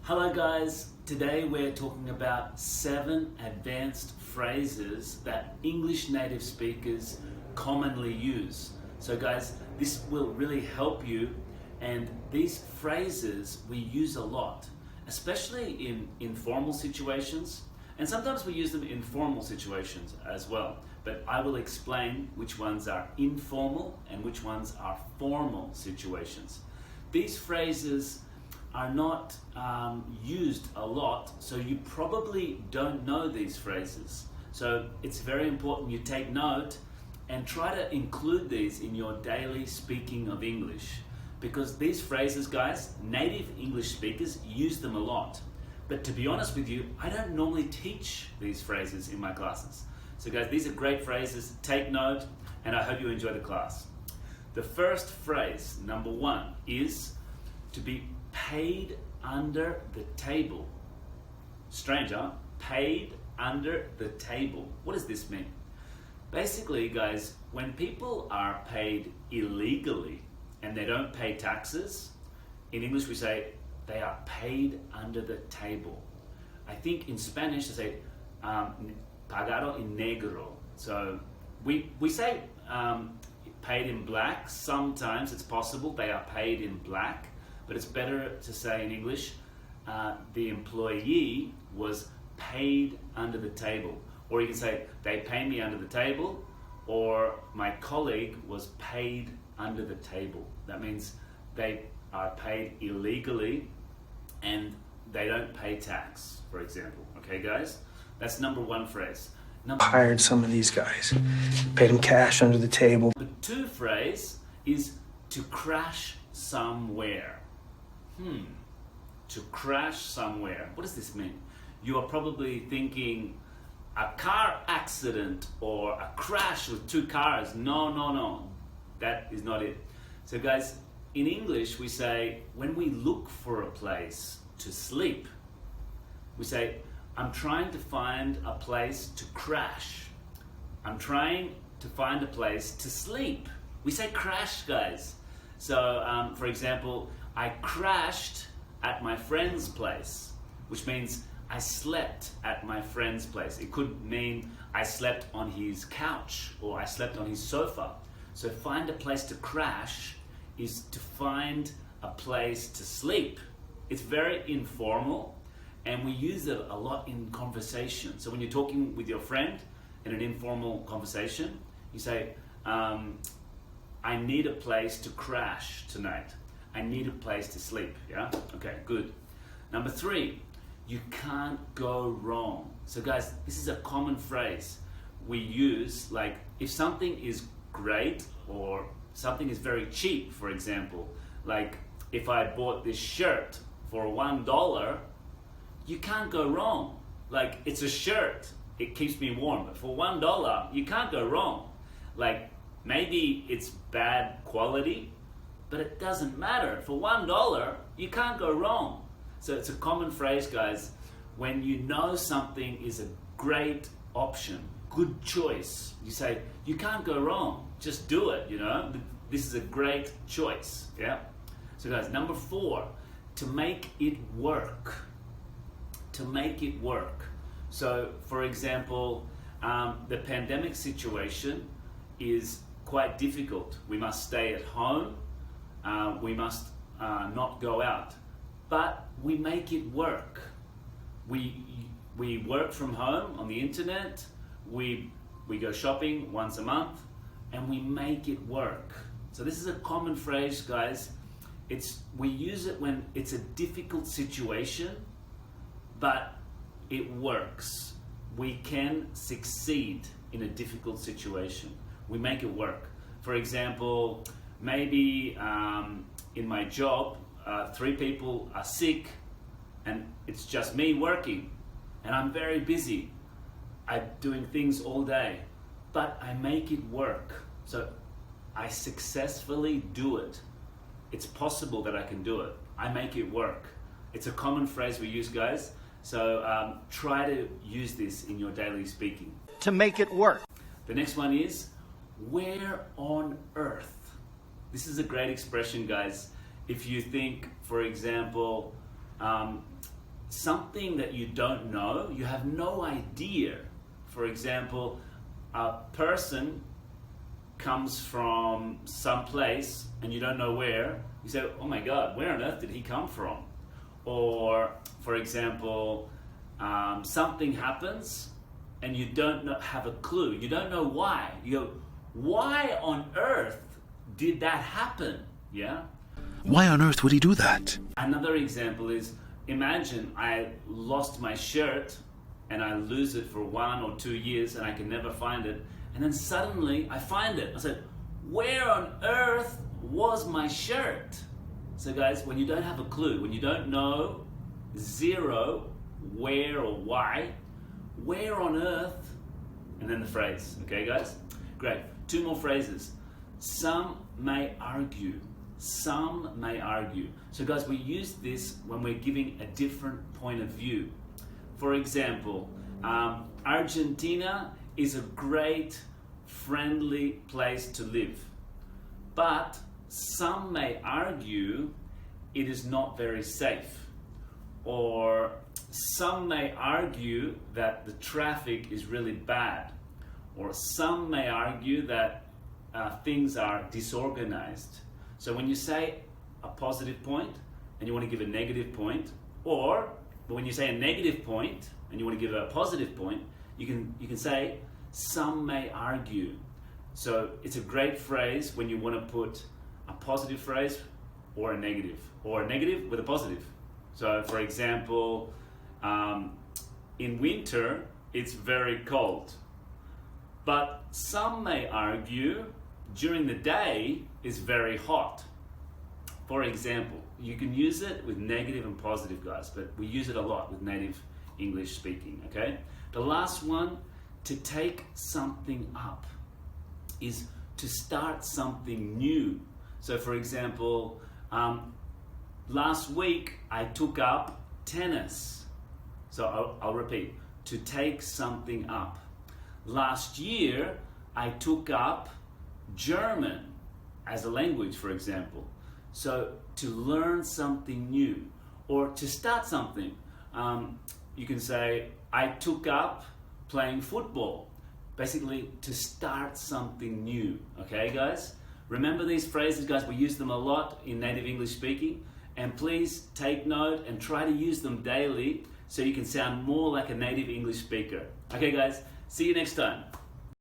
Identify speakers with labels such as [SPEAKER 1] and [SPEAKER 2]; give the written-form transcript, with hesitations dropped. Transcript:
[SPEAKER 1] Hello guys, today we're talking about 7 advanced phrases that English native speakers commonly use. So guys, this will really help you, and these phrases we use a lot, especially in informal situations, and sometimes we use them in formal situations as well. But I will explain which ones are informal and which ones are formal situations. These phrases are not used a lot, so you probably don't know these phrases. So it's very important you take note and try to include these in your daily speaking of English, because these phrases, guys, native English speakers use them a lot. But to be honest with you, I don't normally teach these phrases in my classes. So guys, these are great phrases, take note, and I hope you enjoy the class. The first phrase, number 1, is to be paid under the table. Strange, huh? Paid under the table. What does this mean? Basically, guys, when people are paid illegally and they don't pay taxes, in English we say they are paid under the table. I think in Spanish they say pagado en negro. So we say paid in black. Sometimes it's possible they are paid in black, but it's better to say in English, the employee was paid under the table. Or you can say, they pay me under the table, or my colleague was paid under the table. That means they are paid illegally and they don't pay tax, for example. Okay, guys? That's number 1 phrase.
[SPEAKER 2] Hired some of these guys, paid them cash under the table.
[SPEAKER 1] The 2 phrase is to crash somewhere. To crash somewhere. What does this mean? You are probably thinking a car accident or a crash with 2 cars. No. That is not it. So guys, in English we say, when we look for a place to sleep, we say, I'm trying to find a place to crash. I'm trying to find a place to sleep. We say crash, guys. So, for example, I crashed at my friend's place, which means I slept at my friend's place. It could mean I slept on his couch or I slept on his sofa. So find a place to crash is to find a place to sleep. It's very informal and we use it a lot in conversation. So when you're talking with your friend in an informal conversation, you say, I need a place to crash tonight. I need a place to sleep, yeah? Okay, good. Number 3, you can't go wrong. So guys, this is a common phrase we use, like if something is great or something is very cheap, for example, like if I bought this shirt for $1, you can't go wrong. Like it's a shirt, it keeps me warm, but for $1, you can't go wrong. Like maybe it's bad quality, but it doesn't matter. For $1, you can't go wrong. So it's a common phrase, guys, when you know something is a great option, good choice, you say, you can't go wrong, just do it, you know? This is a great choice, yeah? So guys, number 4, to make it work. To make it work. So, for example, the pandemic situation is quite difficult. We must stay at home. We must not go out, but we make it work. We work from home on the internet. We go shopping once a month, and we make it work. So this is a common phrase, guys. We use it when it's a difficult situation, but it works. We can succeed in a difficult situation. We make it work. For example, maybe in my job, 3 people are sick and it's just me working and I'm very busy. I'm doing things all day, but I make it work. So I successfully do it. It's possible that I can do it. I make it work. It's a common phrase we use, guys. So try to use this in your daily speaking.
[SPEAKER 3] To make it work.
[SPEAKER 1] The next one is, where on earth? This is a great expression, guys. If you think, for example, something that you don't know, you have no idea. For example, a person comes from some place and you don't know where. You say, oh my God, where on earth did he come from? Or, for example, something happens and you don't have a clue. You don't know why. You go, why on earth did that happen? Yeah?
[SPEAKER 3] Why on earth would he do that?
[SPEAKER 1] Another example is, imagine I lost my shirt and I lose it for 1 or 2 years and I can never find it. And then suddenly I find it. I said, where on earth was my shirt? So guys, when you don't have a clue, when you don't know, zero, where or why, where on earth, and then the phrase. Okay guys? Great. 2 more phrases. Some may argue. Some may argue. So guys, we use this when we're giving a different point of view. For example, Argentina is a great, friendly place to live. But some may argue it is not very safe. Or some may argue that the traffic is really bad. Or some may argue that things are disorganized. So when you say a positive point and you want to give a negative point, or when you say a negative point and you want to give a positive point, you can say some may argue. So it's a great phrase when you want to put a positive phrase or a negative with a positive. So for example, in winter it's very cold, but some may argue during the day is very hot. For example, you can use it with negative and positive, guys, but we use it a lot with native English speaking, okay? The last one, to take something up, is to start something new. So for example, last week I took up tennis. So I'll repeat, to take something up. Last year I took up German as a language, for example. So to learn something new or to start something, you can say, I took up playing football. Basically, to start something new. Okay, guys? Remember these phrases, guys. We use them a lot in native English speaking. And please take note and try to use them daily so you can sound more like a native English speaker. Okay, guys? See you next time.